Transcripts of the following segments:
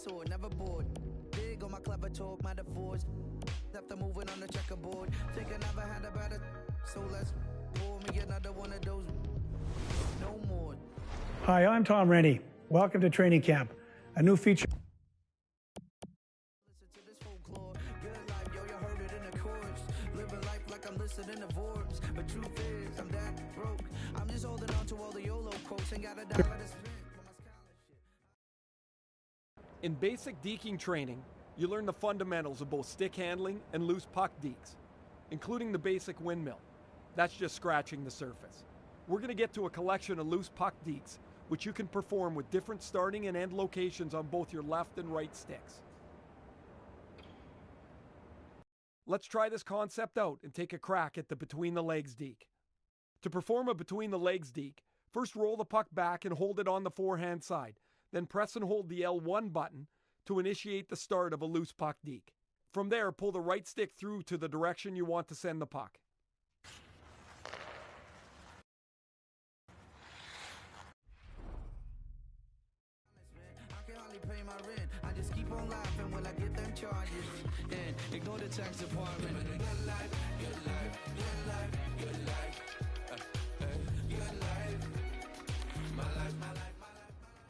sword, never bored. Big on my clever talk, metaphors. After moving on the checkerboard, think I never had a better. So let's pour me another one of those. No more. Hi, I'm Tom Rennie. Welcome to Training Camp, a new feature. Listen to this folklore. Good life, yo, you heard it in the chorus. Living life like I'm listening to Forbes. But truth is, I'm that broke. I'm just holding on to all the YOLO quotes. Ain't got a dollar to spend for my scholarship. In basic deking training, you learn the fundamentals of both stick handling and loose puck dekes, including the basic windmill. That's just scratching the surface. We're going to get to a collection of loose puck dekes, which you can perform with different starting and end locations on both your left and right sticks. Let's try this concept out and take a crack at the between the legs deke. To perform a between the legs deke, first roll the puck back and hold it on the forehand side, then press and hold the L1 button to initiate the start of a loose puck deke. From there, pull the right stick through to the direction you want to send the puck. I can hardly pay my rent. I just keep on laughing when I get them charges. And ignore the tax department. Good life, good life, good life, good life. Good life. My life, my life, my life, my life.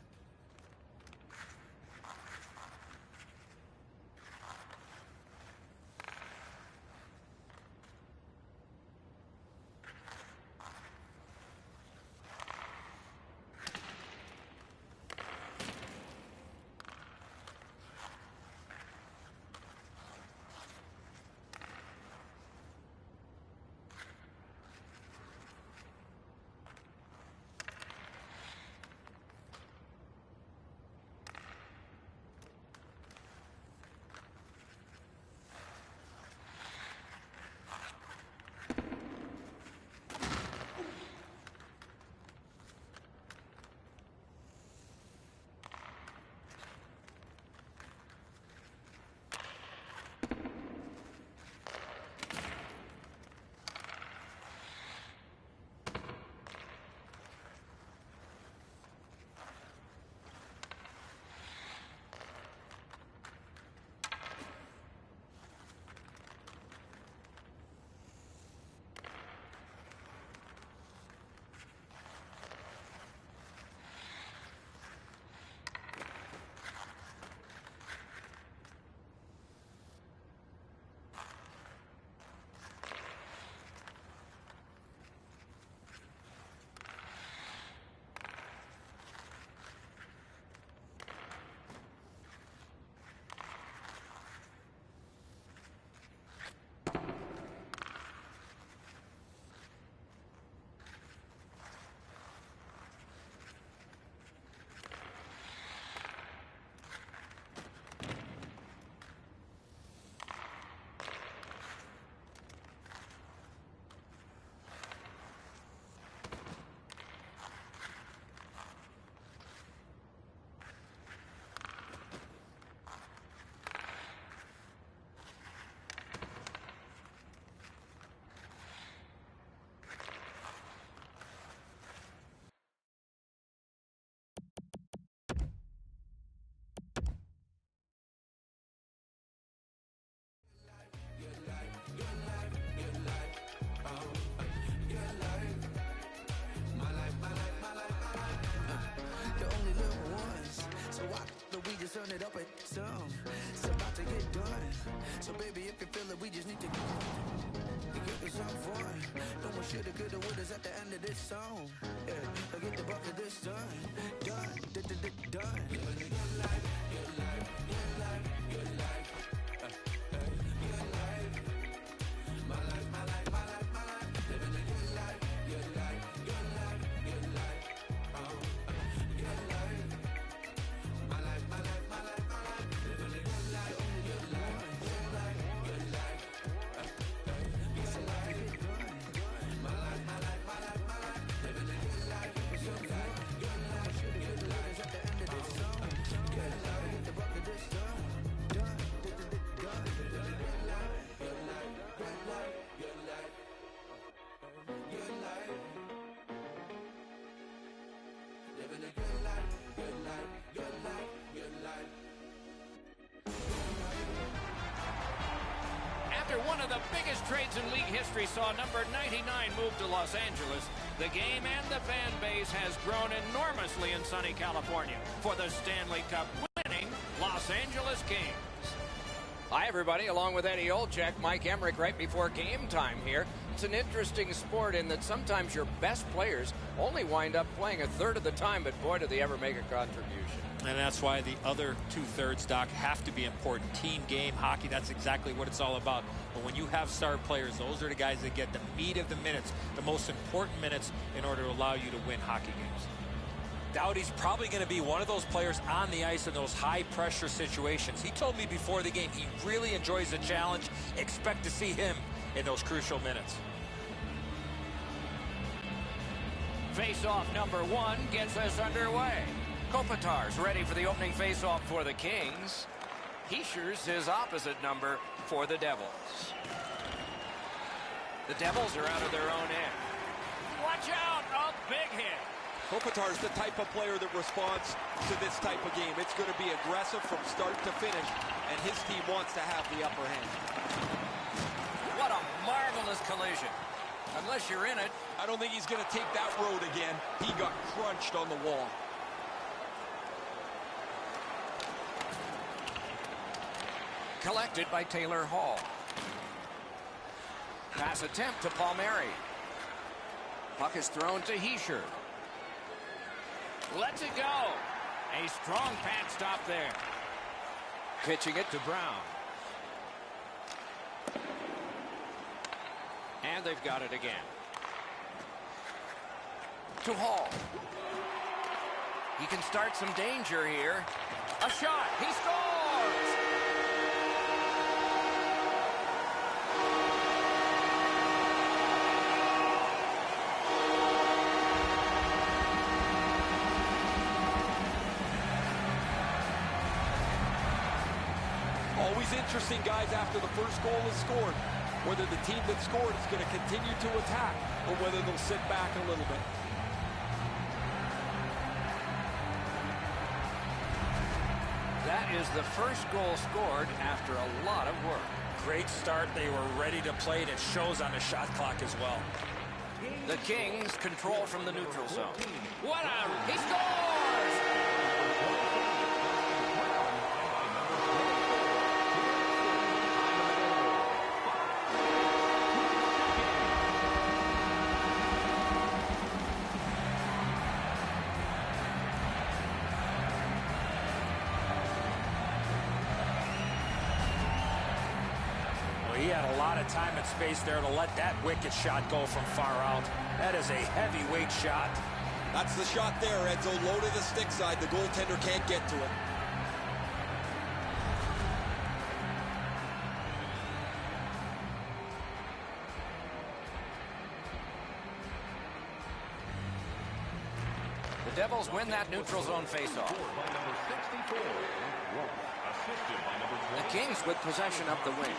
Turn it up at some. It's about to get done. So baby, if you feel it, we just need to get some fun. No one shoulda, coulda, woulda's at the end of this song. Yeah, I get the bucket this done. Done. Living a good life, good life, good life, good life. Good life. My life, my life, my life, my life. Living a good life, good life, good life, good life. Good life. My life, my life, my life, my life. Living a good life, good life, good life, good life. It's a life, my life, my life, my life, my life. Living a good life, good life, good life, good life. At the end of this song, good life. One of the biggest trades in league history saw number 99 move to Los Angeles. The game and the fan base has grown enormously in sunny California for the Stanley Cup winning Los Angeles Kings. Hi, everybody. Along with Eddie Olczyk, Mike Emmerich right before game time here. It's an interesting sport in that sometimes your best players only wind up playing a third of the time, but boy, do they ever make a contribution. And that's why the other two-thirds, Doc, have to be important. Team game, hockey, that's exactly what it's all about. But when you have star players, those are the guys that get the meat of the minutes, the most important minutes in order to allow you to win hockey games. Doughty's probably going to be one of those players on the ice in those high-pressure situations. He told me before the game he really enjoys the challenge. Expect to see him in those crucial minutes. Face-off number 1 gets us underway. Kopitar's ready for the opening face-off for the Kings. Hischier's his opposite number for the Devils. The Devils are out of their own end. Watch out! A big hit. Kopitar's the type of player that responds to this type of game. It's going to be aggressive from start to finish, and his team wants to have the upper hand. What a marvelous collision. Unless you're in it. I don't think he's going to take that road again. He got crunched on the wall. Collected by Taylor Hall. Pass attempt to Palmieri. Puck is thrown to Hischier. Lets it go. A strong pad stop there. Pitching it to Brown. And they've got it again. To Hall. He can start some danger here. A shot. He scores! Always interesting, guys, after the first goal is scored, whether the team that scored is going to continue to attack or whether they'll sit back a little bit. That is the first goal scored after a lot of work. Great start. They were ready to play, and it shows on the shot clock as well. The Kings control from the neutral zone. What a... He scores! He had a lot of time and space there to let that wicked shot go from far out. That is a heavyweight shot. That's the shot there, Edzo. Low to the stick side. The goaltender can't get to it. The Devils win that neutral zone faceoff. The Kings with possession up the wing.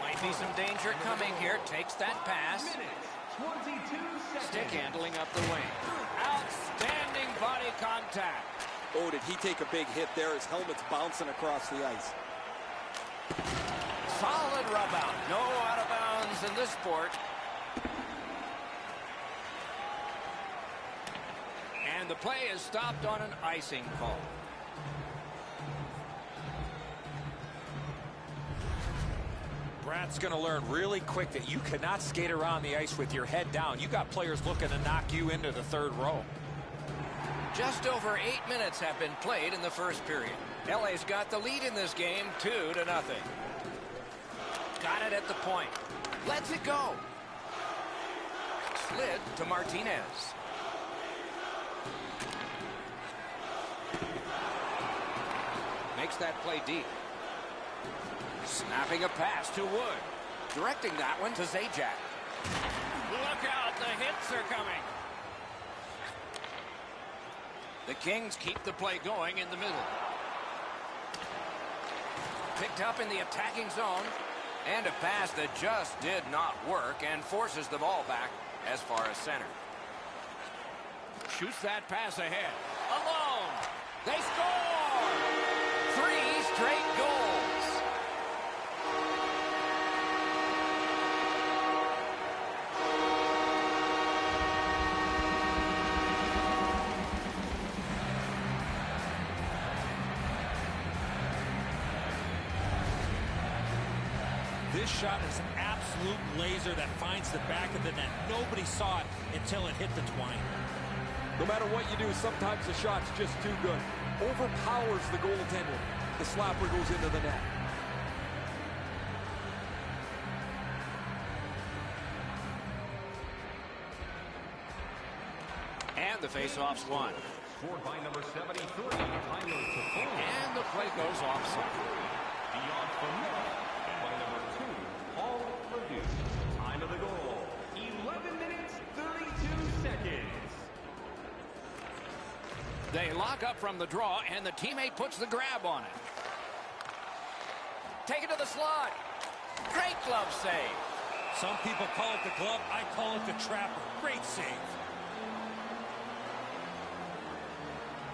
Might be some danger coming here. Takes that pass. Stick handling up the wing. Outstanding body contact. Oh, did he take a big hit there? His helmet's bouncing across the ice. Solid rub out. No out of bounds in this sport. And the play is stopped on an icing call. Brad's going to learn really quick that you cannot skate around the ice with your head down. You got players looking to knock you into the third row. Just over 8 minutes have been played in the first period. LA's got the lead in this game, 2-0. Got it at the point. Lets it go. Slid to Martinez. Makes that play deep. Snapping a pass to Wood. Directing that one to Zajac. Look out, the hits are coming. The Kings keep the play going in the middle. Picked up in the attacking zone. And a pass that just did not work and forces the ball back as far as center. Shoots that pass ahead. Alone. They score! 3 straight goals. This shot is an absolute laser that finds the back of the net. Nobody saw it until it hit the twine. No matter what you do, sometimes the shot's just too good. Overpowers the goaltender. The slapper goes into the net. And the face-off's won. Scored by number 73, And the play goes offside. beyond from net. And by number 2, Paul Perdue. Time of the goal, 11 minutes, 32 seconds. They lock up from the draw, and the teammate puts the grab on it. Take it to the slot. Great glove save. Some people call it the glove. I call it the trapper. Great save.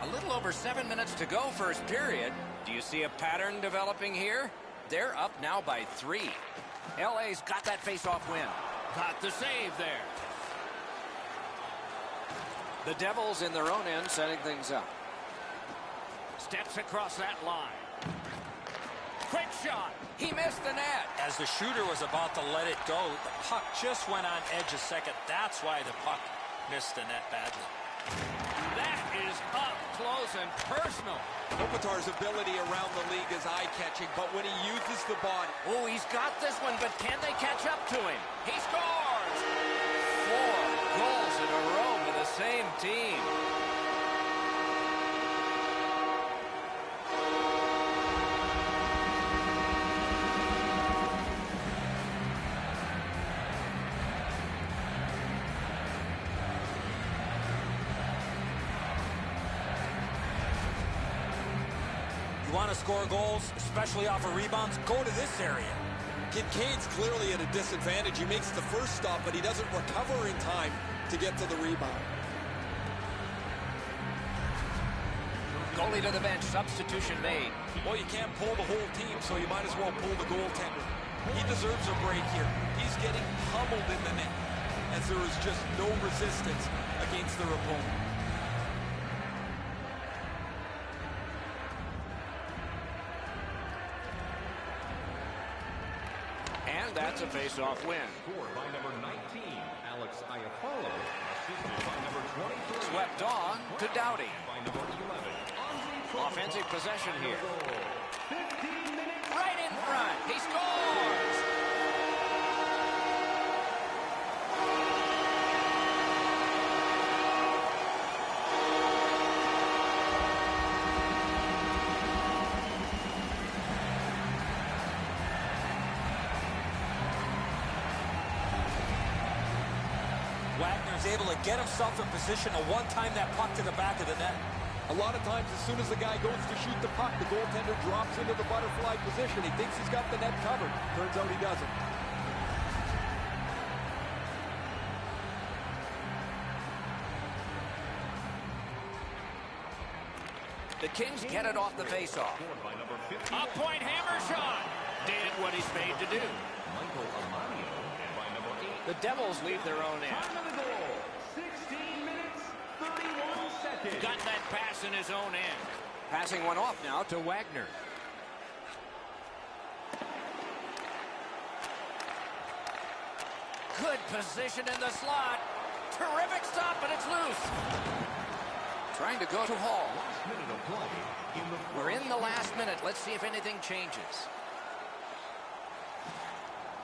A little over 7 minutes to go, first period. Do you see a pattern developing here? They're up now by 3. LA's got that face-off win. Got the save there. The Devils in their own end setting things up. Steps across that line. Quick shot. He missed the net. As the shooter was about to let it go, the puck just went on edge a second. That's why the puck missed the net badly. That is up close and personal. Kopitar's ability around the league is eye-catching, but when he uses the body... Oh, he's got this one, but can they catch up to him? He scores! 4 goals in a row for the same team. You want to score goals, especially off of rebounds? Go to this area. Kincaid's clearly at a disadvantage. He makes the first stop, but he doesn't recover in time to get to the rebound. Goalie to the bench. Substitution made. Well, you can't pull the whole team, so you might as well pull the goaltender. He deserves a break here. He's getting pummeled in the net, as there is just no resistance against their opponent. And that's a face-off win. Scored by number 19, Alex Iafallo. Assisted by number 23. Swept on to Doughty. By number 11, Andre Offensive possession here. 15 minutes. Right in front. He scores! Wagner's able to get himself in position to one-time that puck to the back of the net. A lot of times, as soon as the guy goes to shoot the puck, the goaltender drops into the butterfly position. He thinks he's got the net covered. Turns out he doesn't. The Kings get it off the faceoff. A point hammer shot. Did what he's made to do. Michael Amadio. And by number 8, The Devils leave their own end. time of the goal, 16 minutes, 31 seconds. Got that pass in his own end. Passing one off now to Wagner. Good position in the slot. Terrific stop, but it's loose. Trying to go to Hall. Last minute of play in the We're in the last minute. Let's see if anything changes.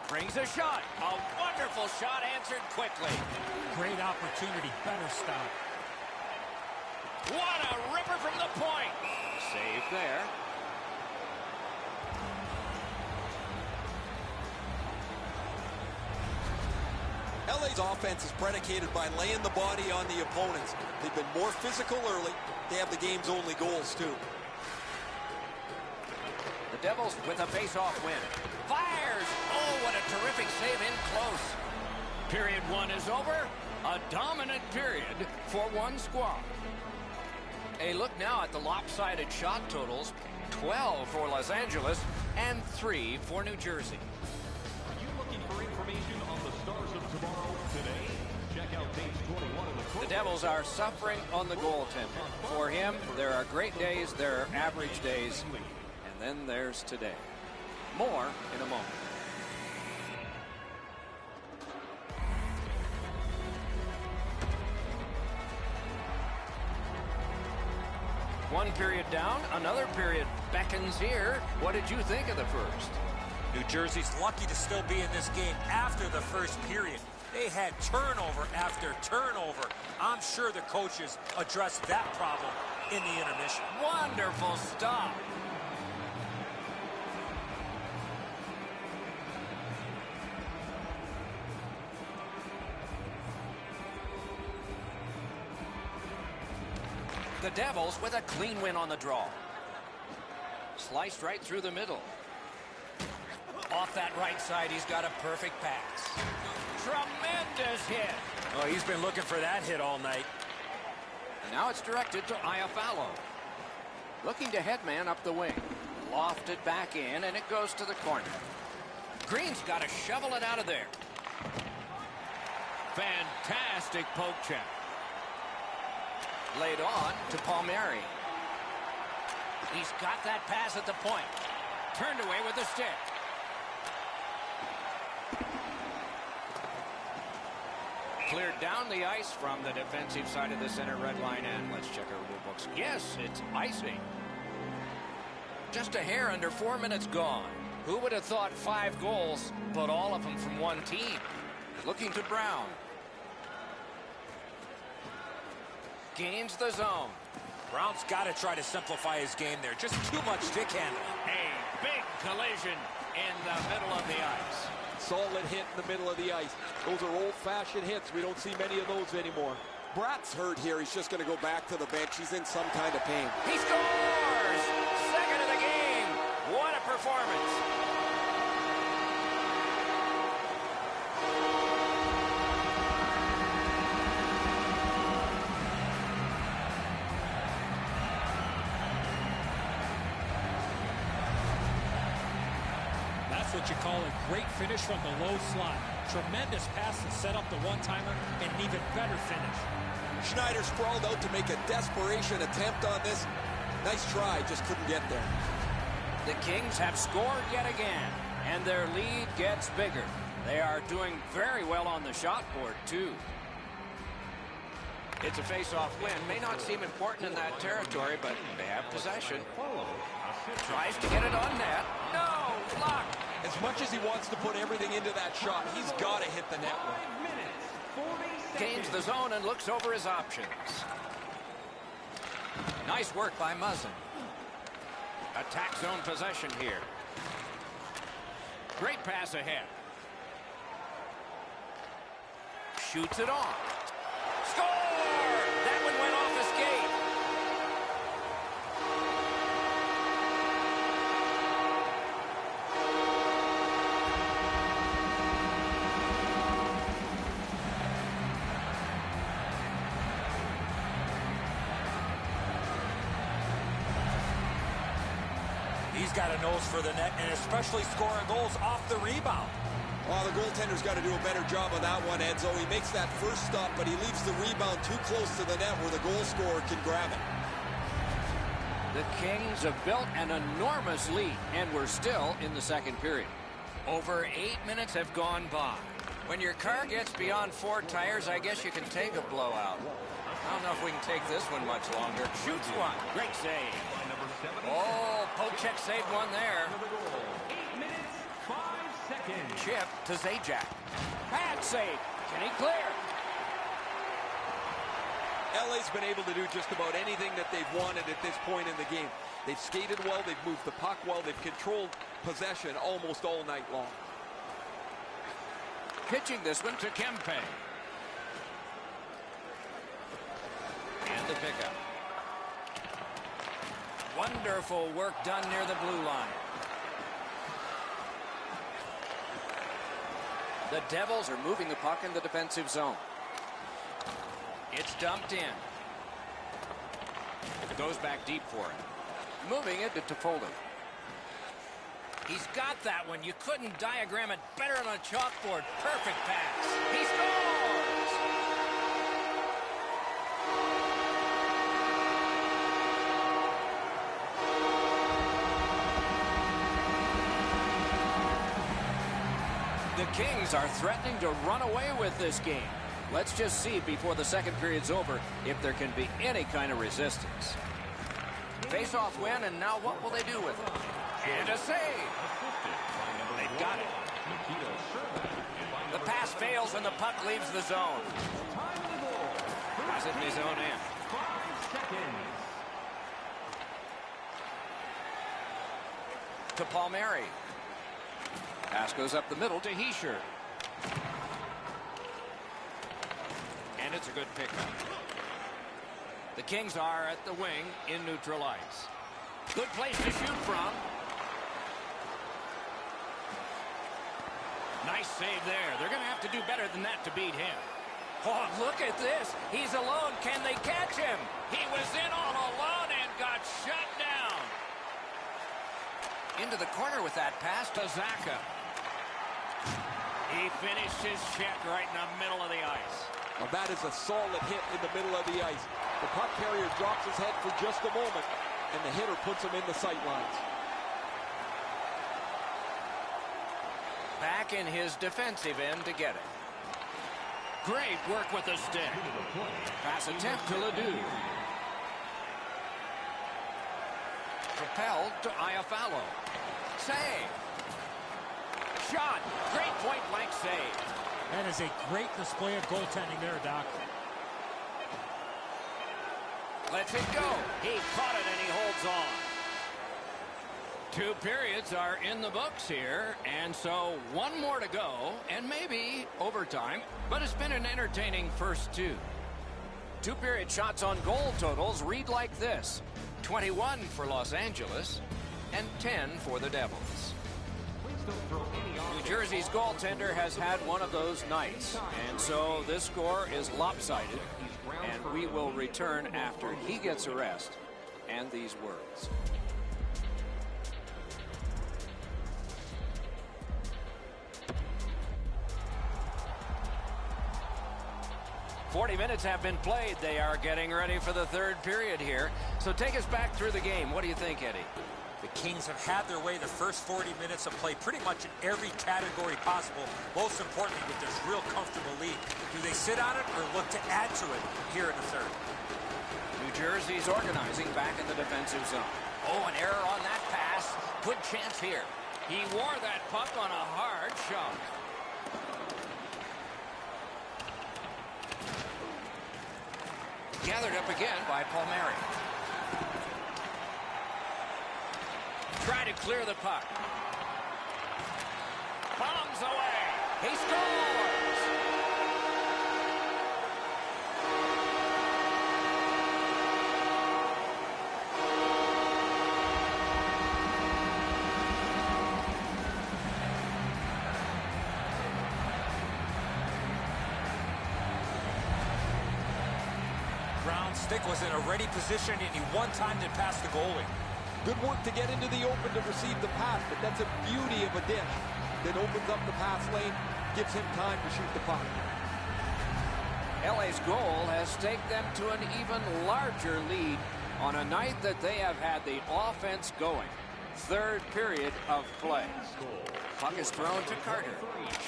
Brings a shot. A wonderful shot answered quickly. Great opportunity. Better stop. What a ripper from the point. Save there. LA's offense is predicated by laying the body on the opponents. They've been more physical early. They have the game's only goals, too. The Devils with a face-off win. Fires! Oh, what a terrific save in close. Period 1 is over. A dominant period for one squad. A look now at the lopsided shot totals. 12 for Los Angeles and 3 for New Jersey. Are you looking for information on the stars of tomorrow today? Check out page 21 of the The Devils are suffering on the goaltender. For him, there are great days, there are average days, and then there's today. More in a moment. One period down, another period beckons here. What did you think of the first? New Jersey's lucky to still be in this game after the first period. They had turnover after turnover. I'm sure the coaches addressed that problem in the intermission. Wonderful stop. The Devils with a clean win on the draw. Sliced right through the middle. Off that right side, he's got a perfect pass. Tremendous hit. Oh, he's been looking for that hit all night. And now it's directed to Iafallo. Looking to headman up the wing. Lofted back in, and it goes to the corner. Green's got to shovel it out of there. Fantastic poke check. Laid on to Palmieri. He's got that pass at the point. Turned away with the stick. Cleared down the ice from the defensive side of the center red line, and let's check our rule books. Yes, it's icing. Just a hair under 4 minutes gone. Who would have thought 5 goals, but all of them from one team? Looking to Brown. Gains the zone. Brown's got to try to simplify his game there. Just too much stick handling. A big collision in the middle of the ice. Solid hit in the middle of the ice. Those are old-fashioned hits. We don't see many of those anymore. Bratt's hurt here. He's just going to go back to the bench. He's in some kind of pain. He scores! Second of the game. What a performance. That's what you call a great finish from the low slot. Tremendous pass to set up the one-timer and an even better finish. Schneider sprawled out to make a desperation attempt on this. Nice try, just couldn't get there. The Kings have scored yet again, and their lead gets bigger. They are doing very well on the shot board, too. It's a face-off win. May not seem important in that territory, but they have possession. Tries to get it on net. No! Blocked. As much as he wants to put everything into that shot, he's got to hit the net one. Gains the zone and looks over his options. Nice work by Muzzin. Attack zone possession here. Great pass ahead. Shoots it on. Score! That one went off his skate. He's got a nose for the net, and especially scoring goals off the rebound. Well, the goaltender's got to do a better job on that one, Edzo. He makes that first stop, but he leaves the rebound too close to the net where the goal scorer can grab it. The Kings have built an enormous lead, and we're still in the second period. Over 8 minutes have gone by. When your car gets beyond 4 tires, I guess you can take a blowout. I don't know if we can take this one much longer. Shoots one. Great save. Oh, Pocek saved one there. 8 minutes, 5 seconds. Chip to Zajac. Bad save. Can he clear? LA's been able to do just about anything that they've wanted at this point in the game. They've skated well, they've moved the puck well, they've controlled possession almost all night long. Pitching this one to Kempe. And the pickup. Wonderful work done near the blue line. The Devils are moving the puck in the defensive zone. It's dumped in. It goes back deep for it. Moving it to Toffoli. He's got that one. You couldn't diagram it better on a chalkboard. Perfect pass. He scores! The Kings are threatening to run away with this game. Let's just see before the second period's over if there can be any kind of resistance. Face-off win, and now what will they do with it? And a save. They've got it. The pass fails, and the puck leaves the zone. Has it in his own end. 5 seconds. To Palmieri. Pass goes up the middle to Heischer. And it's a good pickup. The Kings are at the wing in neutral ice. Good place to shoot from. Nice save there. They're going to have to do better than that to beat him. Oh, look at this. He's alone. Can they catch him? He was in all alone and got shut down. Into the corner with that pass to Zacha. He finished his check right in the middle of the ice. Now that is a solid hit in the middle of the ice. The puck carrier drops his head for just a moment, and the hitter puts him in the sight lines. Back in his defensive end to get it. Great work with the stick. Pass attempt to Ledoux. Propelled to Iafallo. Save. Shot. Great point-blank save. That is a great display of goaltending there, Doc. Lets it go. He caught it and he holds on. 2 periods are in the books here, and so 1 more to go, and maybe overtime, but it's been an entertaining first 2. 2-period shots on goal totals read like this: 21 for Los Angeles and 10 for the Devils. New Jersey's goaltender has had one of those nights, and so this score is lopsided, and we will return after he gets a rest and these words. "40 minutes have been played. They are getting ready for the 3rd period here. So take us back through the game. What do you think, Eddie? The Kings have had their way the first 40 minutes of play pretty much in every category possible, most importantly with this real comfortable lead. Do they sit on it or look to add to it here in the 3rd? New Jersey's organizing back in the defensive zone. Oh, an error on that pass. Good chance here. He wore that puck on a hard shot. Gathered up again by Palmieri. Try to clear the puck. Bombs away. He scores! Brown's stick was in a ready position, and he one-timed it past the goalie. Good work to get into the open to receive the pass, but that's a beauty of a dish. Then opens up the pass lane, gives him time to shoot the puck. LA's goal has taken them to an even larger lead on a night that they have had the offense going. 3rd period of play. Puck is thrown to Carter.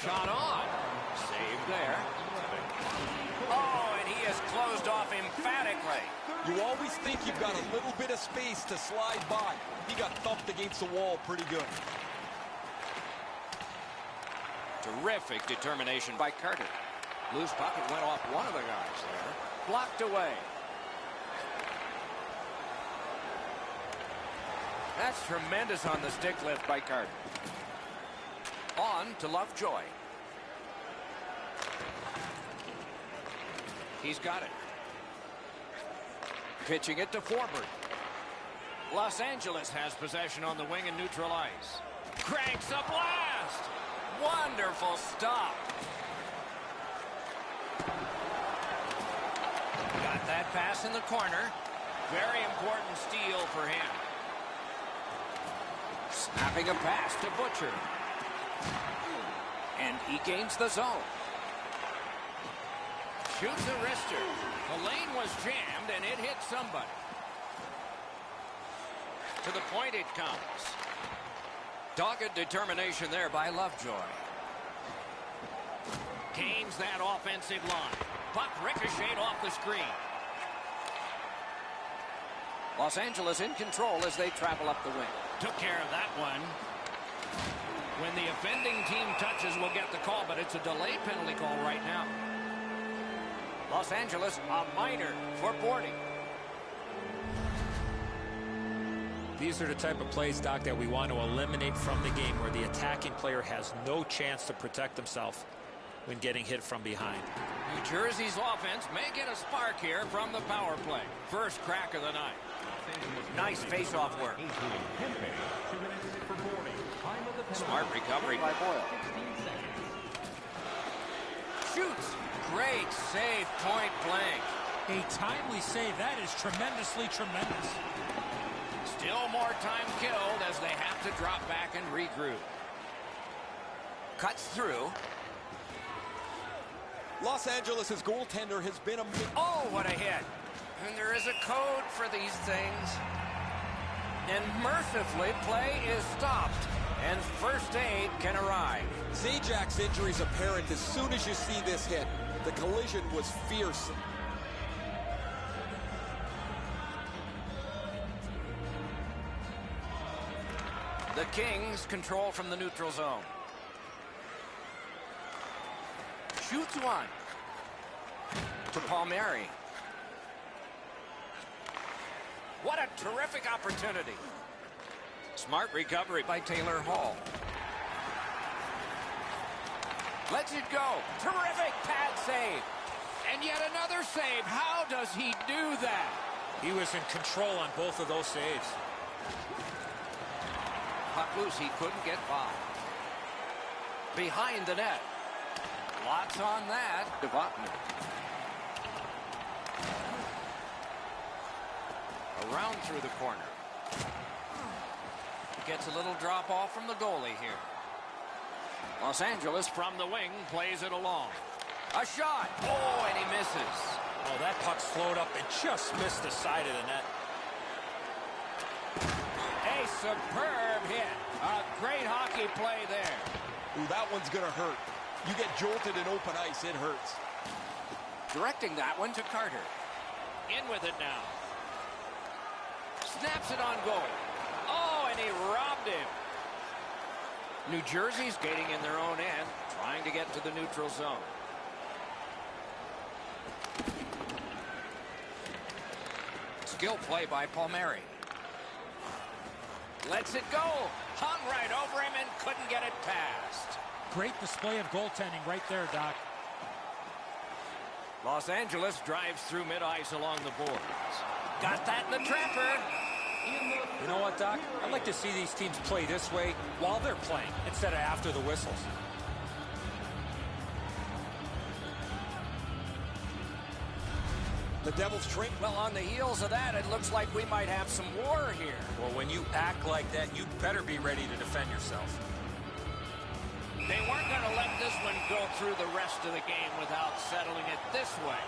Shot on. Save there. Oh, and he is closed off emphatically. You always think you've got a little bit of space to slide by. He got thumped against the wall pretty good. Terrific determination by Carter. Loose puck, it went off one of the guys there. Blocked away. That's tremendous on the stick lift by Carter. On to Lovejoy. He's got it. Pitching it to Forbert. Los Angeles has possession on the wing in neutral ice. Cranks a blast! Wonderful stop. Got that pass in the corner. Very important steal for him. Snapping a pass to Butcher. And he gains the zone. Shoots a wrister. The lane was jammed and it hit somebody. To the point it comes. Dogged determination there by Lovejoy. Gains that offensive line. Puck ricocheted off the screen. Los Angeles in control as they travel up the wing. Took care of that one. When the offending team touches, we'll get the call, but it's a delay penalty call right now. Los Angeles, a minor for boarding. These are the type of plays, Doc, that we want to eliminate from the game, where the attacking player has no chance to protect himself when getting hit from behind. New Jersey's offense may get a spark here from the power play. First crack of the night. Nice face-off work. Smart recovery by Boyle. Shoots. Great save, point blank. A timely save. That is tremendously tremendous. Still more time killed as they have to drop back and regroup. Cuts through. Los Angeles' goaltender has been a... Oh, what a hit. And there is a code for these things. And mercifully, play is stopped. And first aid can arrive. Zajac's injury is apparent as soon as you see this hit. The collision was fierce. The Kings control from the neutral zone. Shoots one. To Palmieri. What a terrific opportunity. Smart recovery by Taylor Hall. Lets it go. Terrific pad save. And yet another save. How does he do that? He was in control on both of those saves. Puck loose. He couldn't get by. Behind the net. Lots on that. Devotny. Around through the corner. Gets a little drop off from the goalie here. Los Angeles from the wing plays it along. A shot. Oh, and he misses. Oh, that puck slowed up and just missed the side of the net. A superb hit. A great hockey play there. Ooh, that one's going to hurt. You get jolted in open ice, it hurts. Directing that one to Carter. In with it now. Snaps it on goal. Oh, and he robbed him. New Jersey skating in their own end, trying to get to the neutral zone. Skill play by Palmieri. Lets it go. Hung right over him and couldn't get it past. Great display of goaltending right there, Doc. Los Angeles drives through mid-ice along the boards. Got that in the trapper. You know what, Doc? I'd like to see these teams play this way while they're playing instead of after the whistles. The Devils train. Well, on the heels of that, it looks like we might have some war here. Well, when you act like that, you better be ready to defend yourself. They weren't going to let this one go through the rest of the game without settling it this way.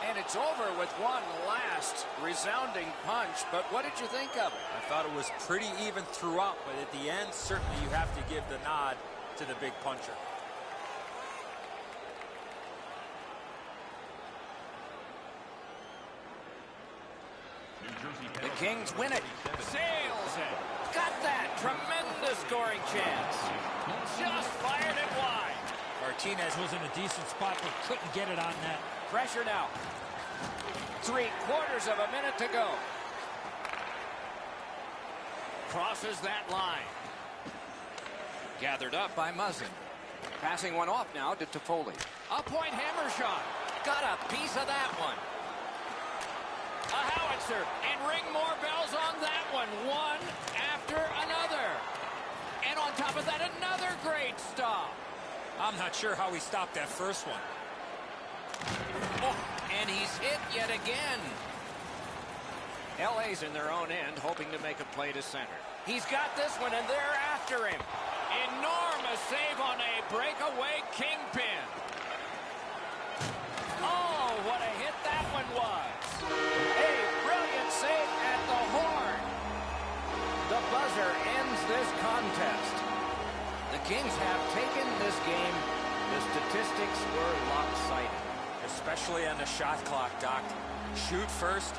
And it's over with one last resounding punch. But what did you think of it? I thought it was pretty even throughout, but at the end, certainly you have to give the nod to the big puncher. The Kings win it. Sails it. Got that. Tremendous scoring chance. Just fired it wide. Martinez was in a decent spot but couldn't get it on net. Pressure now. 3/4 of a minute to go. Crosses that line. Gathered up by Muzzin. Passing one off now to Toffoli. A point hammer shot. Got a piece of that one. A howitzer. And ring more bells on that one. One after another. And on top of that, another great stop. I'm not sure how he stopped that first one. Oh, and he's hit yet again. LA's in their own end, hoping to make a play to center. He's got this one, and they're after him. Enormous save on a breakaway kingpin. Oh, what a hit that one was. A brilliant save at the horn. Kings have taken this game. The statistics were lopsided. Especially on the shot clock, Doc. Shoot first,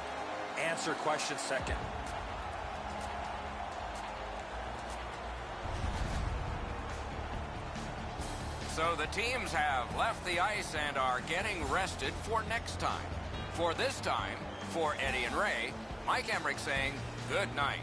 answer question second. So the teams have left the ice and are getting rested for next time. For this time, for Eddie and Ray, Mike Emmerich saying good night.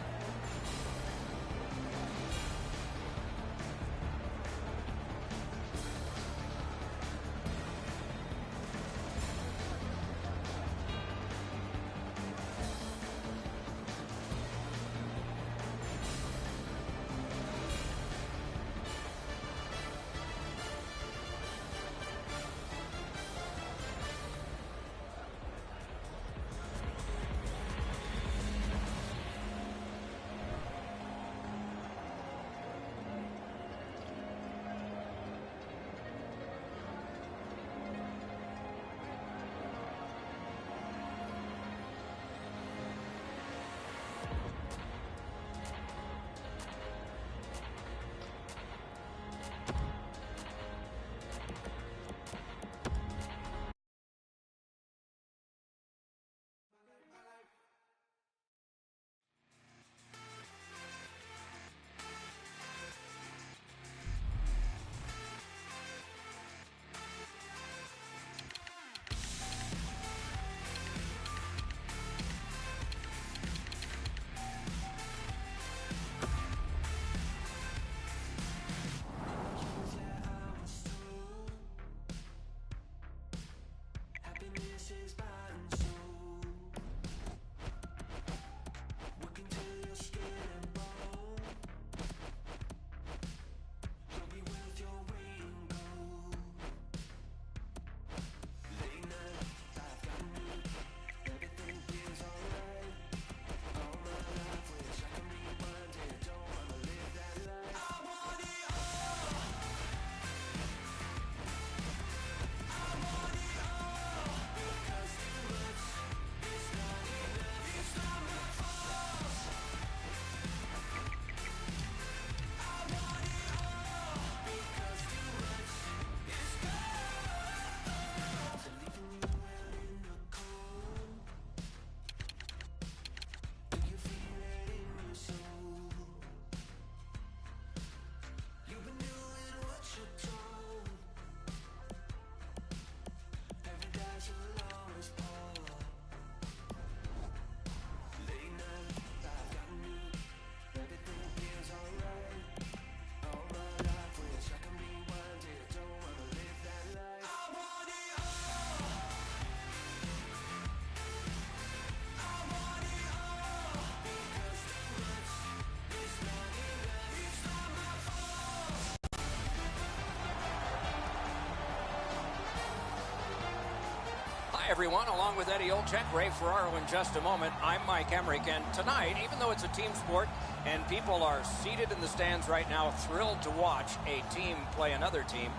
Everyone, along with Eddie Olczyk, Ray Ferraro in just a moment. I'm Mike Emmerich, and tonight, even though it's a team sport and people are seated in the stands right now thrilled to watch a team play another team,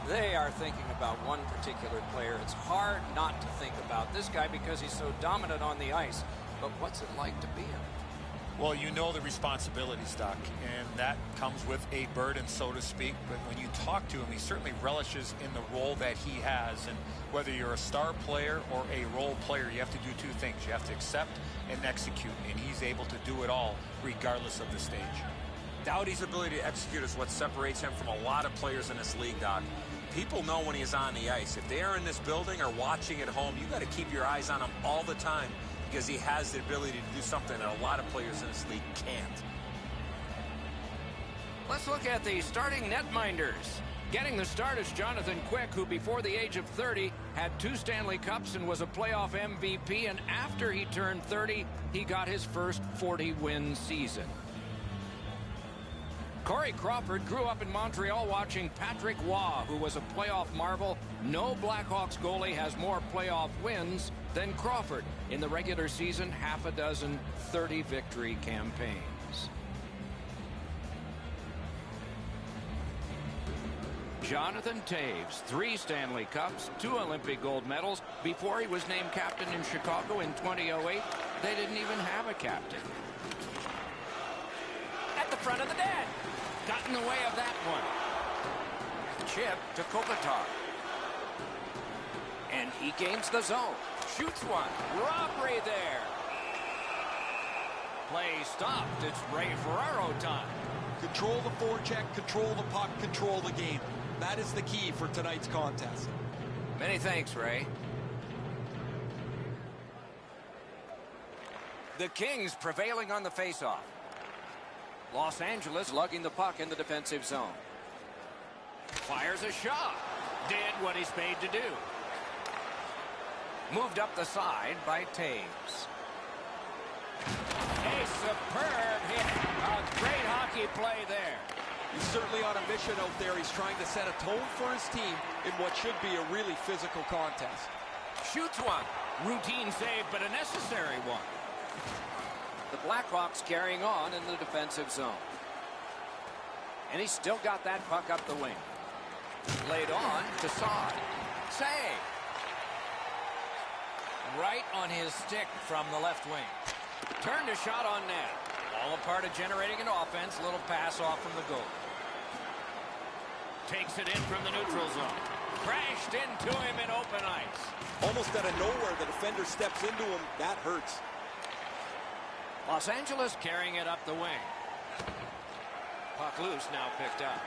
they are thinking about one particular player. It's hard not to think about this guy because he's so dominant on the ice. But what's it like to be him? Well, you know the responsibilities, Doc, and that comes with a burden, so to speak. But when you talk to him, he certainly relishes in the role that he has. And whether you're a star player or a role player, you have to do two things. You have to accept and execute, and he's able to do it all regardless of the stage. Doughty's ability to execute is what separates him from a lot of players in this league, Doc. People know when he's on the ice. If they are in this building or watching at home, you got to keep your eyes on him all the time, because he has the ability to do something that a lot of players in this league can't. Let's look at the starting netminders. Getting the start is Jonathan Quick, who before the age of 30 had 2 Stanley Cups and was a playoff MVP, and after he turned 30, he got his first 40-win season. Corey Crawford grew up in Montreal watching Patrick Waugh, who was a playoff marvel. No Blackhawks goalie has more playoff wins than Crawford. In the regular season, half a dozen 30-victory campaigns. Jonathan Toews, 3 Stanley Cups, 2 Olympic gold medals. Before he was named captain in Chicago in 2008, they didn't even have a captain. At the front of the net. Got in the way of that one. chip to Kopitar. And he gains the zone. Shoots one. Robbery there. Play stopped. It's Ray Ferraro time. Control the forecheck, control the puck, control the game. That is the key for tonight's contest. Many thanks, Ray. The Kings prevailing on the faceoff. Los Angeles lugging the puck in the defensive zone. Fires a shot. Did what he's paid to do. Moved up the side by Taves. A superb hit. A great hockey play there. He's certainly on a mission out there. He's trying to set a tone for his team in what should be a really physical contest. Shoots one. Routine save, but a necessary one. The Blackhawks carrying on in the defensive zone. And he's still got that puck up the wing. Laid on to Saad. Save. Right on his stick from the left wing. Turned a shot on net. All a part of generating an offense. Little pass off from the goal. Takes it in from the neutral zone. Crashed into him in open ice. Almost out of nowhere, the defender steps into him. That hurts. Los Angeles carrying it up the wing. Puck loose, now picked up.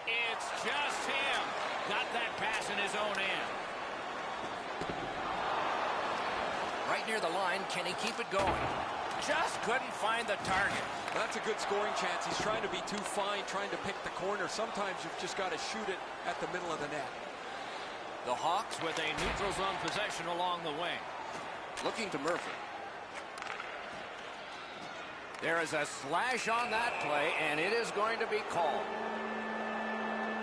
It's just him. Got that pass in his own end. Right near the line, can he keep it going? Just couldn't find the target. That's a good scoring chance. He's trying to be too fine, trying to pick the corner. Sometimes you've just got to shoot it at the middle of the net. The Hawks with a neutral zone possession along the wing. Looking to Murphy. There is a slash on that play, and it is going to be called.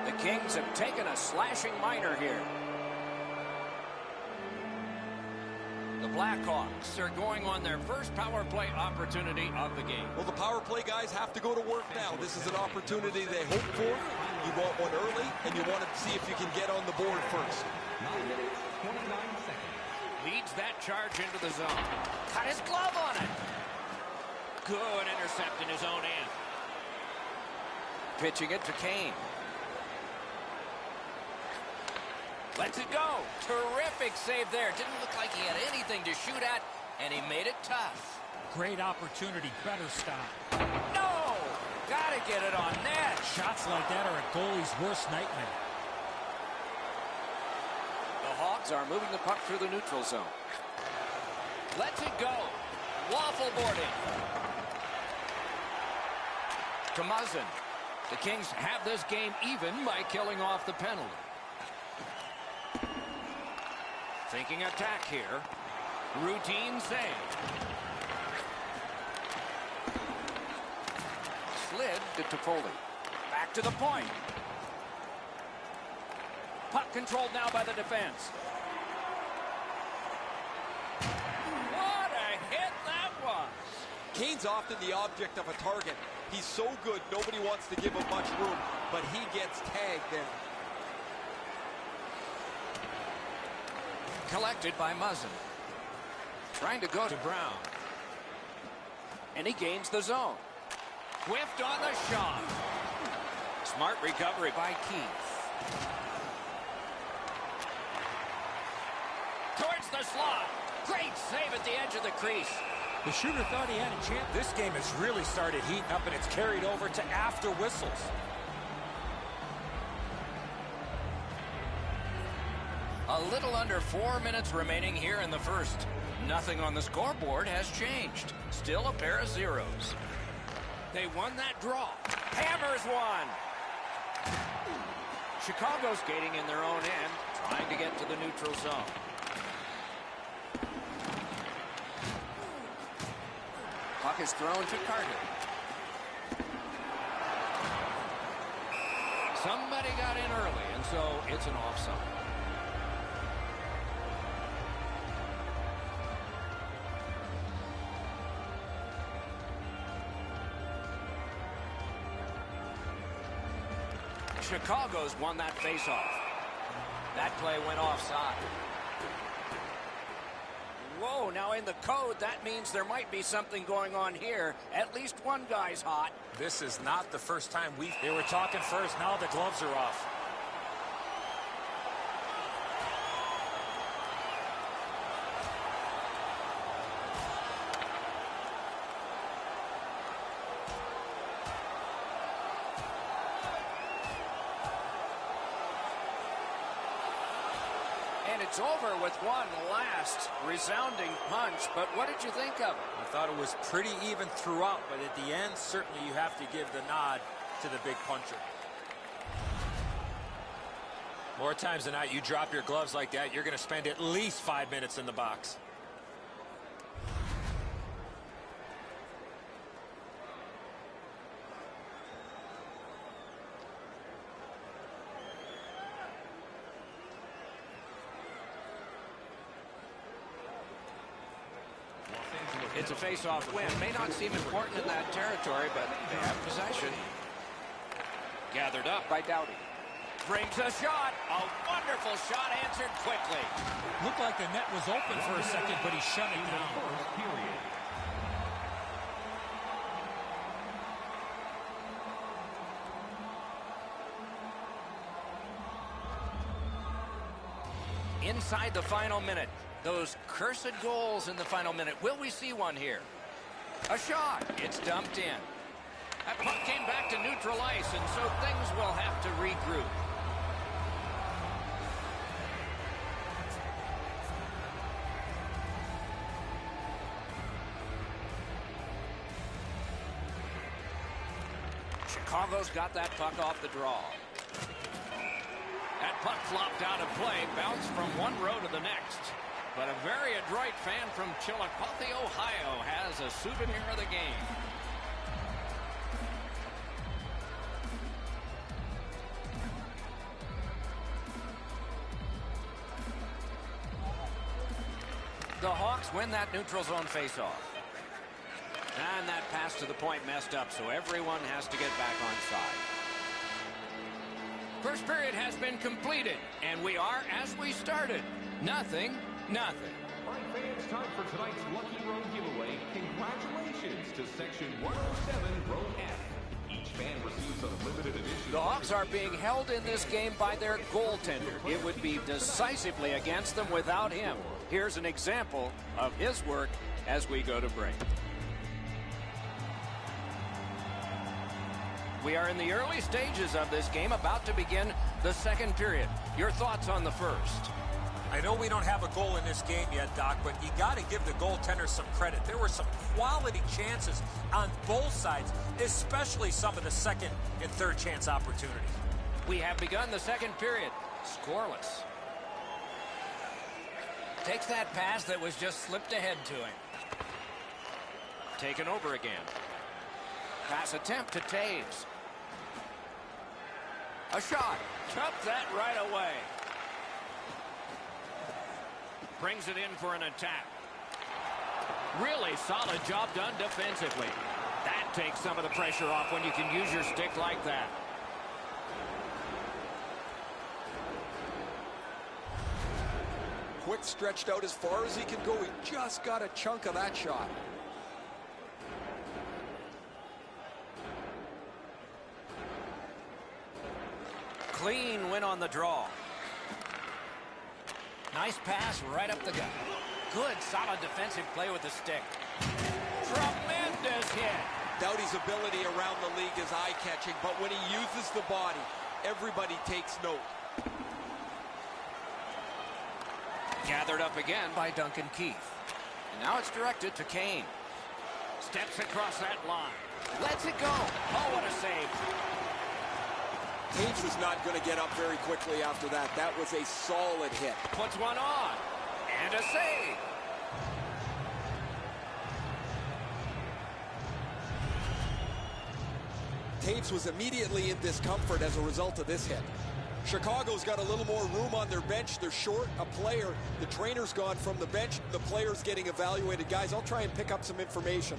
The Kings have taken a slashing minor here. The Blackhawks are going on their first power play opportunity of the game. Well, the power play guys have to go to work now. This is an opportunity they hope for. You want one early, and you want to see if you can get on the board first. 9 minutes, 29 seconds. Leads that charge into the zone. Cut his glove on it. Good intercept in his own end. Pitching it to Kane. Lets it go. Terrific save there. Didn't look like he had anything to shoot at, and he made it tough. Great opportunity. Better stop. No! Gotta get it on net. Shots like that are a goalie's worst nightmare. The Hawks are moving the puck through the neutral zone. Lets it go. Waffle boarding. To Muzzin. The Kings have this game even by killing off the penalty. Thinking attack here. Routine save. Slid to Toffoli. Back to the point. Puck controlled now by the defense. What a hit that was. Kane's often the object of a target. He's so good, nobody wants to give him much room, but he gets tagged there. Collected by Muzzin. Trying to go to Brown. And he gains the zone. Whiffed on the shot. Smart recovery by Keith. Towards the slot. Great save at the edge of the crease. The shooter thought he had a chance. This game has really started heating up, and it's carried over to after whistles. A little under 4 minutes remaining here in the first. Nothing on the scoreboard has changed. Still a pair of zeros. They won that draw. Hammers one. Chicago skating in their own end, trying to get to the neutral zone. Puck is thrown to Carter. Somebody got in early, and so it's an offside. Chicago's won that faceoff. That play went offside. Whoa, now in the code, that means there might be something going on here. At least one guy's hot. This is not the first time They were talking first. Now the gloves are off. And it's over with one last resounding punch. But what did you think of it? I thought it was pretty even throughout, but at the end, certainly you have to give the nod to the big puncher. More times than not, you drop your gloves like that, you're going to spend at least 5 minutes in the box. It's a face-off win. May not seem important in that territory, but they have possession. Gathered up by Doughty. Brings a shot. A wonderful shot answered quickly. Looked like the net was open for a second, but he shut it down. Inside the final minute. Those cursed goals in the final minute. Will we see one here? A shot. It's dumped in. That puck came back to neutral ice, and so things will have to regroup. Chicago's got that puck off the draw. That puck flopped out of play, bounced from one row to the next. But a very adroit fan from Chillicothe, Ohio, has a souvenir of the game. The Hawks win that neutral zone faceoff. And that pass to the point messed up, so everyone has to get back on side. First period has been completed, and we are as we started. Nothing. All right, fans, time for tonight's Lucky Row giveaway. Congratulations to Section 107, Row F. Each fan receives a limited edition. The Hawks are being held in this game by their goaltender. It would be decisively against them without him. Here's an example of his work as we go to break. We are in the early stages of this game, about to begin the second period. Your thoughts on the first? I know we don't have a goal in this game yet, Doc, but you got to give the goaltender some credit. There were some quality chances on both sides, especially some of the second and third chance opportunities. We have begun the second period. Scoreless. Takes that pass that was just slipped ahead to him. Taken over again. Pass attempt to Taves. A shot. Took that right away. Brings it in for an attack. Really solid job done defensively. That takes some of the pressure off when you can use your stick like that. Quick stretched out as far as he can go. He just got a chunk of that shot. Clean win on the draw. Nice pass right up the gut. Good, solid defensive play with the stick. Tremendous hit. Doughty's ability around the league is eye-catching, but when he uses the body, everybody takes note. Gathered up again by Duncan Keith. And now it's directed to Kane. Steps across that line. Lets it go. Oh, what a save. Taves was not going to get up very quickly after that. That was a solid hit. Puts one on. And a save. Taves was immediately in discomfort as a result of this hit. Chicago's got a little more room on their bench. They're short a player. The trainer's gone from the bench. The player's getting evaluated. Guys, I'll try and pick up some information.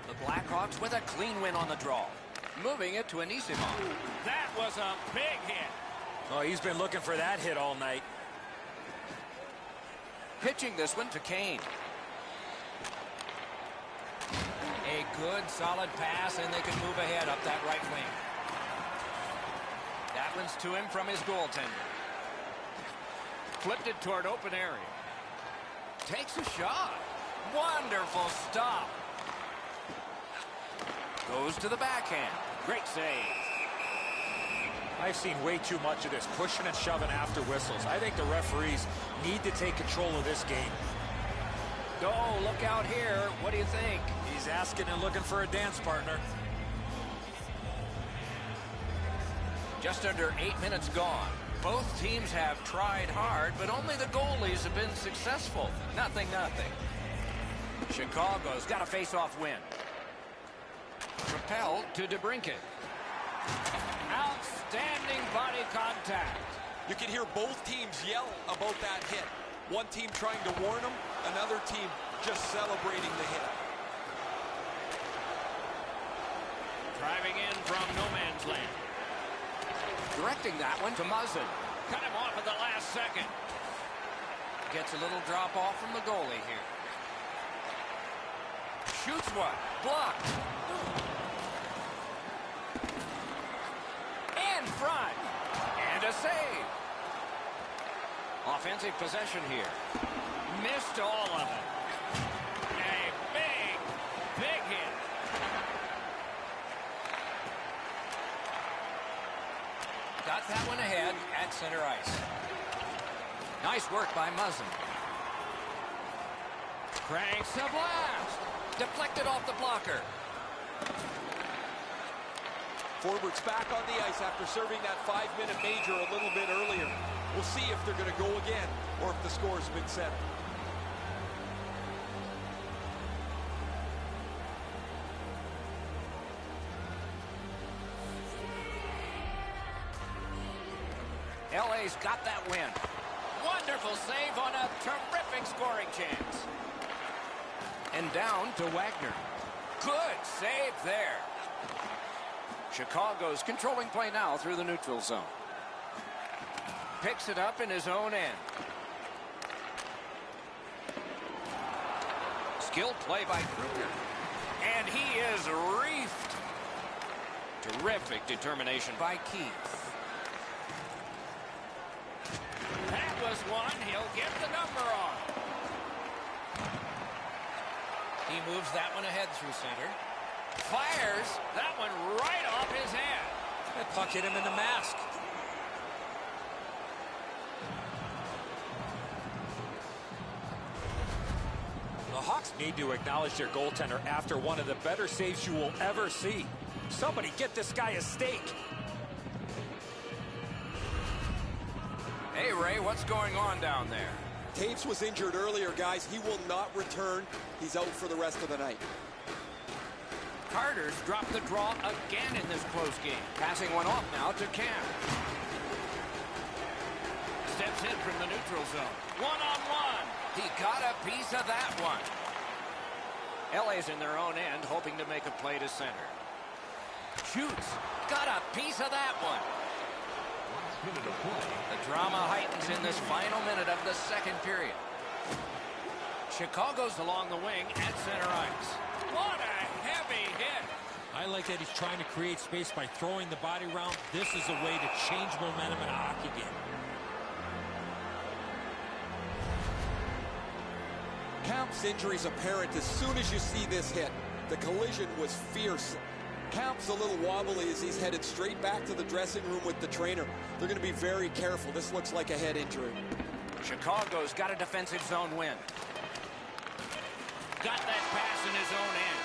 The Blackhawks with a clean win on the draw. Moving it to Anisimov. That was a big hit. Oh, he's been looking for that hit all night. Pitching this one to Kane. A good, solid pass, and they can move ahead up that right wing. That one's to him from his goaltender. Flipped it toward open area. Takes a shot. Wonderful stop. Goes to the backhand. Great save. I've seen way too much of this pushing and shoving after whistles. I think the referees need to take control of this game. Oh, look out here. What do you think? He's asking and looking for a dance partner. Just under 8 minutes gone. Both teams have tried hard, but only the goalies have been successful. Nothing. Chicago's got a face-off win. Propelled to DeBrincat. Outstanding body contact. You can hear both teams yell about that hit. One team trying to warn them, another team just celebrating the hit. Driving in from no man's land. Directing that one to Muzzin. Cut him off at the last second. Gets a little drop off from the goalie here. Shoots one. Blocked. In front. And a save. Offensive possession here. Missed all of it. A big hit. Got that one ahead at center ice. Nice work by Muzzin. Cranks a blast. Deflected off the blocker. Forwards back on the ice after serving that 5-minute major a little bit earlier. We'll see if they're going to go again or if the score's been set. LA's got that win. Wonderful save on a terrific scoring chance. And down to Wagner. Good save there. Chicago's controlling play now through the neutral zone. Picks it up in his own end. Skilled play by Kruger. And he is reefed. Terrific determination by Keith. That was one he'll get the number on. He moves that one ahead through center. Fires that one right off his head. That puck hit him in the mask. The Hawks need to acknowledge their goaltender after one of the better saves you will ever see. Somebody get this guy a steak. Hey, Ray, what's going on down there? Taves was injured earlier, guys. He will not return. He's out for the rest of the night. Carter's dropped the draw again in this close game. Passing one off now to Cam. Steps in from the neutral zone. One-on-one. He got a piece of that one. LA's in their own end, hoping to make a play to center. Shoots. Got a piece of that one. The drama heightens in this final minute of the second period. Chicago's along the wing at center ice. What a heavy hit. I like that he's trying to create space by throwing the body around. This is a way to change momentum in a hockey game. Kamp's injury is apparent as soon as you see this hit. The collision was fierce. Kamp's a little wobbly as he's headed straight back to the dressing room with the trainer. They're going to be very careful. This looks like a head injury. Chicago's got a defensive zone win. Got that pass in his own end.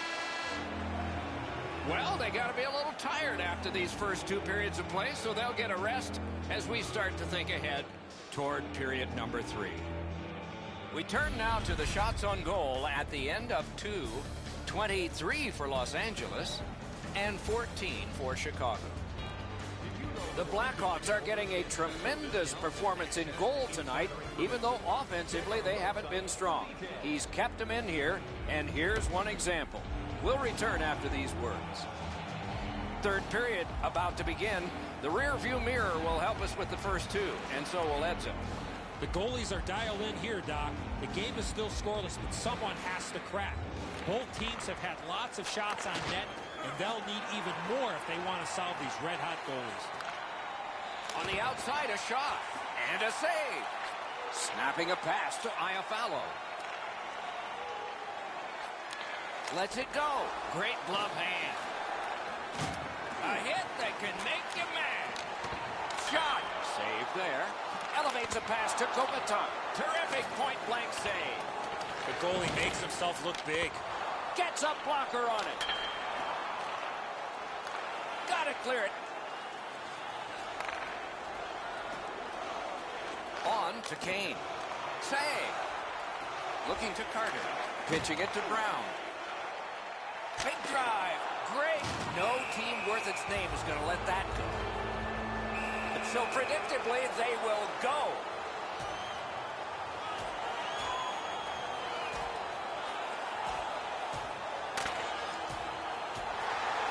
Well, they got to be a little tired after these first two periods of play, so they'll get a rest as we start to think ahead toward period number 3. We turn now to the shots on goal at the end of 2, 23 for Los Angeles and 14 for Chicago. The Blackhawks are getting a tremendous performance in goal tonight, even though offensively they haven't been strong. He's kept them in here, and here's one example. We'll return after these words. Third period about to begin. The rear view mirror will help us with the first two, and so will Edzo. The goalies are dialed in here, Doc. The game is still scoreless, but someone has to crack. Both teams have had lots of shots on net, and they'll need even more if they want to solve these red-hot goalies. On the outside, a shot and a save. Snapping a pass to Iafallo. Lets it go. Great glove hand. A hit that can make you mad. Shot. Save there. Elevates a pass to Kopitar. Terrific point-blank save. The goalie makes himself look big. Gets a blocker on it. Gotta clear it. On to Kane. Save. Looking to Carter. Pitching it to Brown. Big drive. Great. No team worth its name is going to let that go. So predictably, they will go.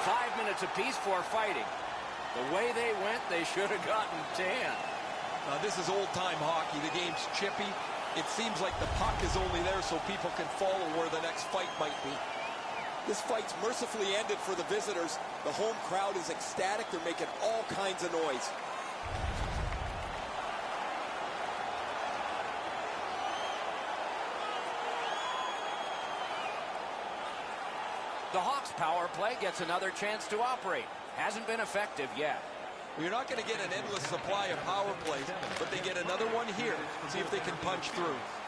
Five minutes apiece for fighting. The way they went, they should have gotten 10. This is old-time hockey. The game's chippy. It seems like the puck is only there so people can follow where the next fight might be. This fight's mercifully ended for the visitors. The home crowd is ecstatic. They're making all kinds of noise. The Hawks' power play gets another chance to operate. Hasn't been effective yet. You're not going to get an endless supply of power plays, but they get another one here. See if they can punch through.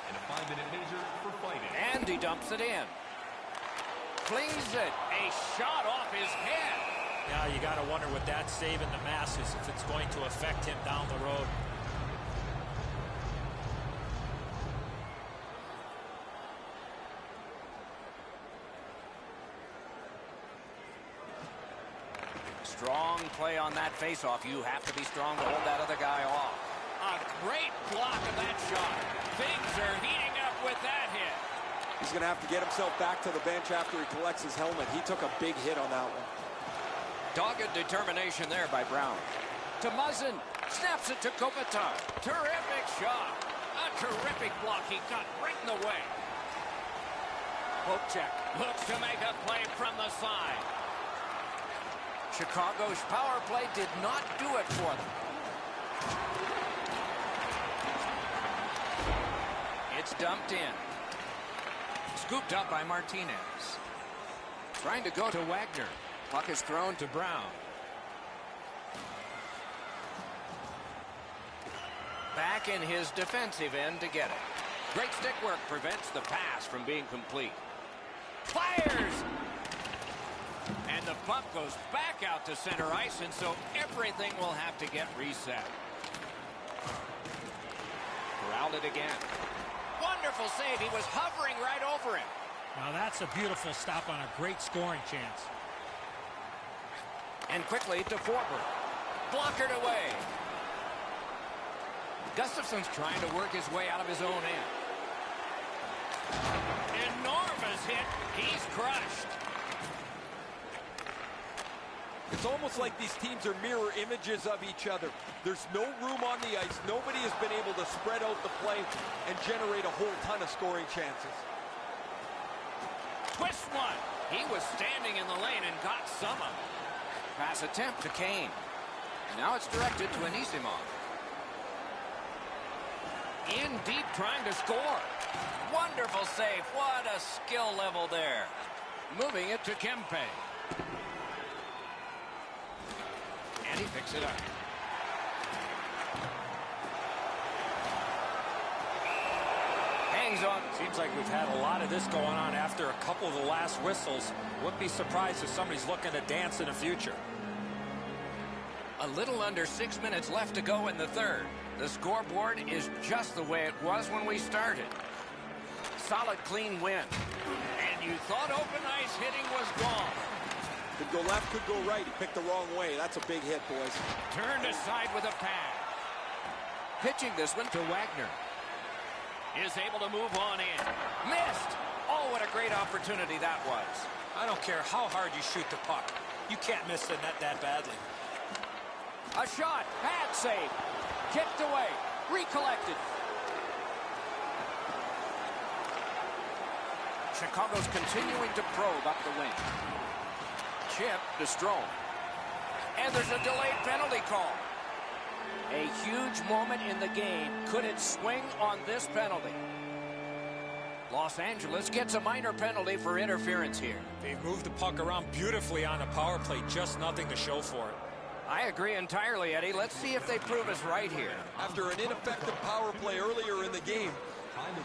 And a 5-minute major for fighting. And he dumps it in. Flings it. A shot off his head. Now you got to wonder with that save in the masses if it's going to affect him down the road. Strong play on that faceoff. You have to be strong to hold that other guy off. A great block of that shot. Things are heating up with that hit. He's going to have to get himself back to the bench after he collects his helmet. He took a big hit on that one. Dogged determination there by Brown. To Muzzin. Snaps it to Kopitar. Terrific shot. A terrific block. He got right in the way. Poke check. Looks to make a play from the side. Chicago's power play did not do it for them. It's dumped in. Scooped up by Martinez. Trying to go to Wagner. Puck is thrown to Brown. Back in his defensive end to get it. Great stick work prevents the pass from being complete. Fires! And the puck goes back out to center ice, and so everything will have to get reset. Corralled it again. Wonderful save. He was hovering right over him. Now that's a beautiful stop on a great scoring chance. And quickly to Forber. Blockered away. Gustafson's trying to work his way out of his own end. Enormous hit. He's crushed. It's almost like these teams are mirror images of each other. There's no room on the ice. Nobody has been able to spread out the play and generate a whole ton of scoring chances. Twist one. He was standing in the lane and got some of it. Pass attempt to Kane. Now it's directed to Anisimov. In deep trying to score. Wonderful save. What a skill level there. Moving it to Kempe. And he picks it up. Hangs on. Seems like we've had a lot of this going on after a couple of the last whistles. Wouldn't be surprised if somebody's looking to dance in the future. A little under 6 minutes left to go in the third. The scoreboard is just the way it was when we started. Solid, clean win. And you thought open ice hitting was gone. Could go left, could go right. He picked the wrong way. That's a big hit, boys. Turned aside with a pad. Pitching this one to Wagner. Is able to move on in. Missed. Oh, what a great opportunity that was. I don't care how hard you shoot the puck. You can't miss the net that badly. A shot. Pad save. Kicked away. Recollected. Chicago's continuing to probe up the wing. Chip to Strome. And there's a delayed penalty call. A huge moment in the game. Could it swing on this penalty? Los Angeles gets a minor penalty for interference here. They moved the puck around beautifully on the power play. Just nothing to show for it. I agree entirely, Eddie. Let's see if they prove us right here. After an ineffective power play earlier in the game,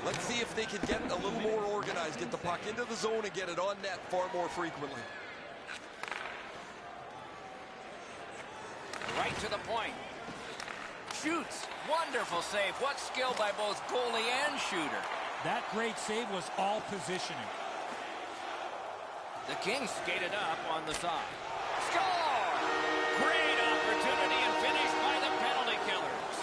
let's see if they can get a little more organized, get the puck into the zone and get it on net far more frequently. Right to the point. Shoots. Wonderful save. What skill by both goalie and shooter. That great save was all positioning. The Kings skated up on the side. Score! Great opportunity and finished by the penalty killers.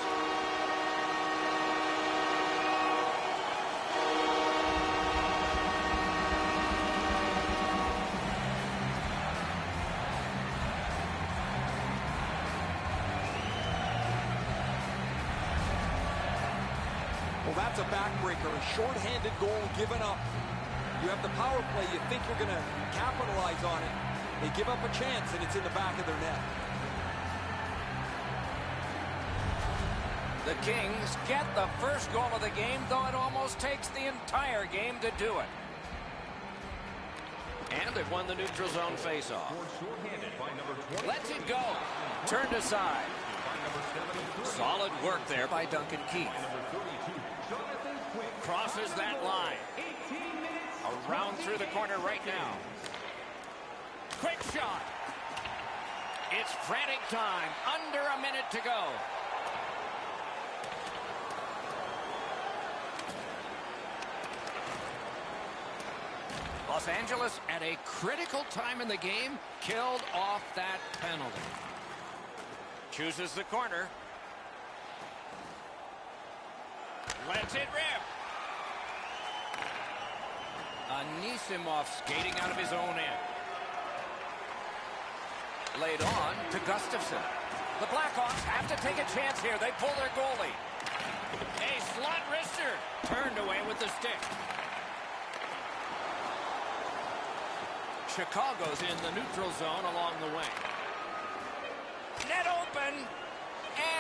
Well, that's a backbreaker, a shorthanded goal given up. You have the power play, you think you're going to capitalize on it. They give up a chance, and it's in the back of their net. The Kings get the first goal of the game, though it almost takes the entire game to do it. And they've won the neutral zone faceoff. Lets it go. Turned aside. Solid work there by Duncan Keith. Crosses that line. Around through the corner right now. Quick shot. It's frantic time. Under a minute to go. Los Angeles, at a critical time in the game, killed off that penalty. Chooses the corner. Lets it rip. Anisimov skating out of his own end. Laid on to Gustafsson. The Blackhawks have to take a chance here. They pull their goalie. A slot wrister. Turned away with the stick. Chicago's in the neutral zone along the wing. Net open.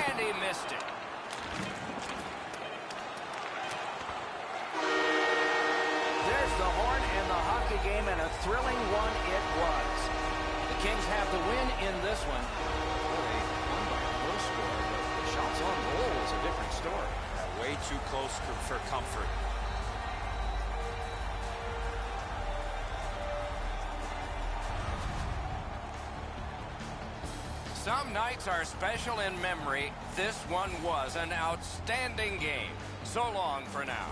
And he missed it. There's the horn and the hockey game, and a thrilling one it was. The Kings have the win in this one. They won by a close score, but the shots on goal is a different story. Way too close for comfort. Some nights are special in memory. This one was an outstanding game. So long for now.